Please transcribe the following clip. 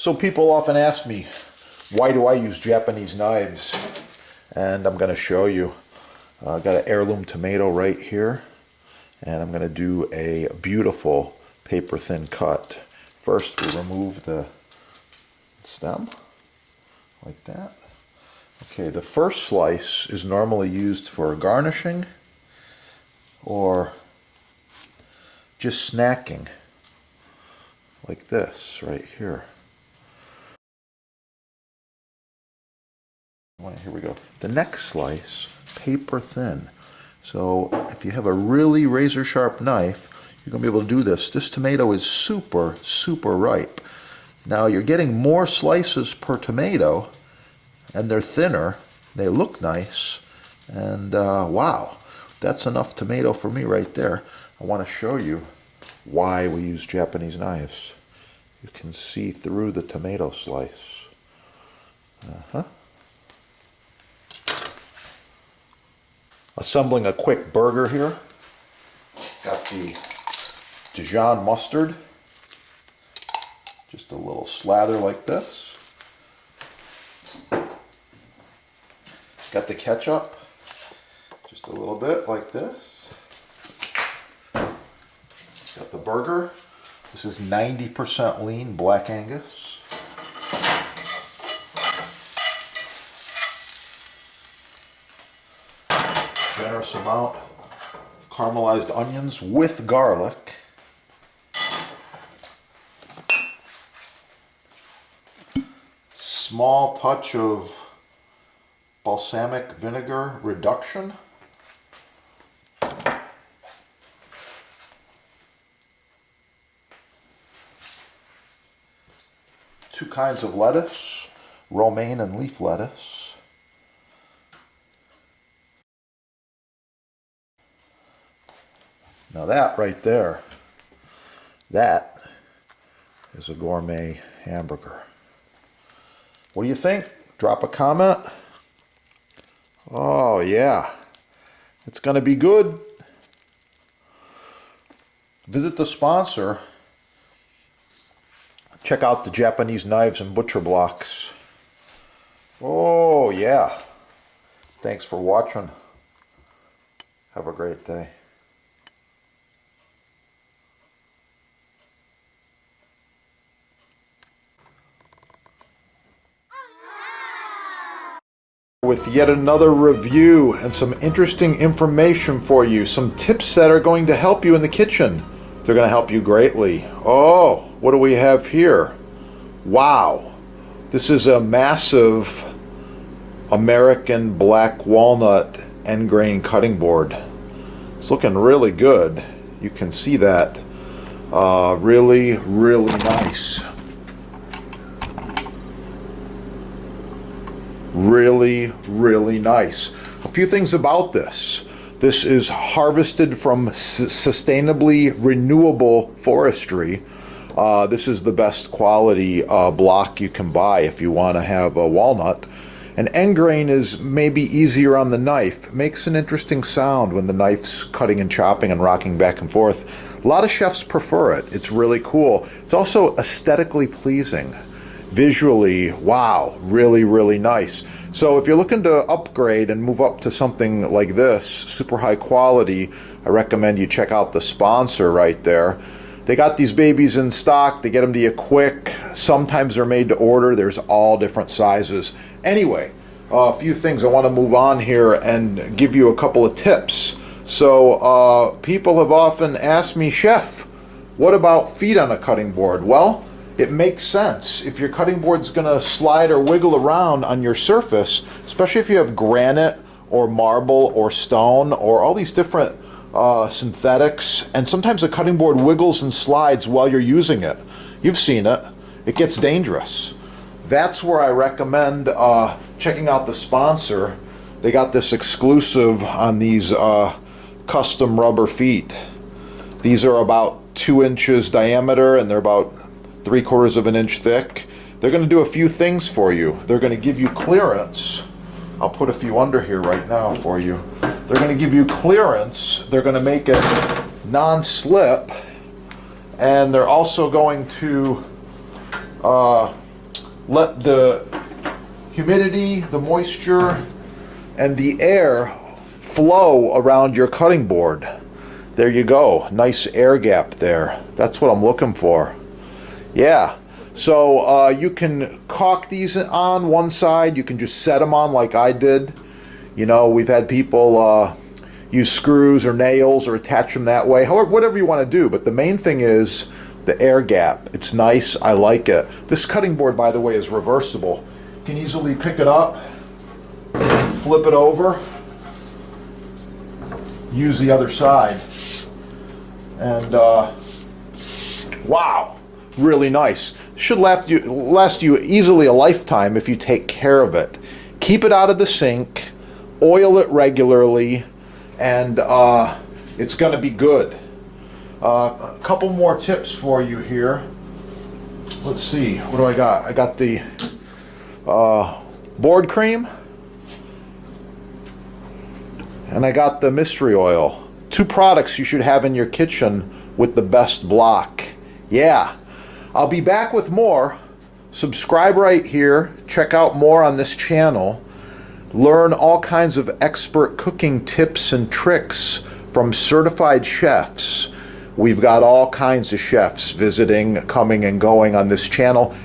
So people often ask me, why do I use Japanese knives? And I'm going to show you. I got an heirloom tomato right here, and I'm going to do a beautiful paper thin cut. First we remove the stem, like that. Okay, the first slice is normally used for garnishing or just snacking, like this right here. Here we go. The next slice, paper thin. So if you have a really razor sharp knife, you're going to be able to do this. This tomato is super, super ripe. Now you're getting more slices per tomato, and they're thinner. They look nice, and wow, that's enough tomato for me right there. I want to show you why we use Japanese knives. You can see through the tomato slice. Assembling a quick burger here. Got the Dijon mustard. Just a little slather like this. Got the ketchup. Just a little bit like this. Got the burger. This is 90% lean Black Angus. Generous amount of caramelized onions with garlic. Small touch of balsamic vinegar reduction. Two kinds of lettuce, romaine and leaf lettuce. Now that right there, that is a gourmet hamburger. What do you think? Drop a comment. Oh yeah, it's going to be good. Visit the sponsor. Check out the Japanese knives and butcher blocks. Oh yeah. Thanks for watching. Have a great day. With yet another review and some interesting information for you, some tips that are going to help you in the kitchen. They're going to help you greatly. Oh, what do we have here? Wow, this is a massive American black walnut end grain cutting board. It's looking really good. You can see that. Really, really nice. Really, really nice. A few things about this. This is harvested from sustainably renewable forestry. This is the best quality block you can buy if you want to have a walnut. An end grain is maybe easier on the knife. It makes an interesting sound when the knife's cutting and chopping and rocking back and forth. A lot of chefs prefer it. It's really cool. It's also aesthetically pleasing. Visually, wow, really, really nice. So if you're looking to upgrade and move up to something like this, super high quality, I recommend you check out the sponsor right there. They got these babies in stock. They get them to you quick. Sometimes they're made to order. There's all different sizes. Anyway, a few things I want to move on here and give you a couple of tips. So people have often asked me, Chef, what about feet on a cutting board? Well, it makes sense. If your cutting board's going to slide or wiggle around on your surface, especially if you have granite or marble or stone or all these different synthetics, and sometimes the cutting board wiggles and slides while you're using it. You've seen it. It gets dangerous. That's where I recommend checking out the sponsor. They got this exclusive on these custom rubber feet. These are about 2 inches diameter and they're about 3/4 of an inch thick. They're going to do a few things for you. They're going to give you clearance. I'll put a few under here right now for you. They're going to give you clearance. They're going to make it non-slip, and they're also going to let the humidity, the moisture, and the air flow around your cutting board. There you go. Nice air gap there. That's what I'm looking for. Yeah. So you can caulk these on one side. You can just set them on like I did. You know, we've had people use screws or nails or attach them that way. However, whatever you want to do. But the main thing is the air gap. It's nice. I like it. This cutting board, by the way, is reversible. You can easily pick it up, flip it over, use the other side, and wow, really nice. Should last you easily a lifetime if you take care of it. Keep it out of the sink, oil it regularly, and it's going to be good. A couple more tips for you here. Let's see, what do I got? I got the board cream, and I got the mystery oil. 2 products you should have in your kitchen with the best block. Yeah. I'll be back with more. Subscribe right here. Check out more on this channel. Learn all kinds of expert cooking tips and tricks from certified chefs. We've got all kinds of chefs visiting, coming and going on this channel,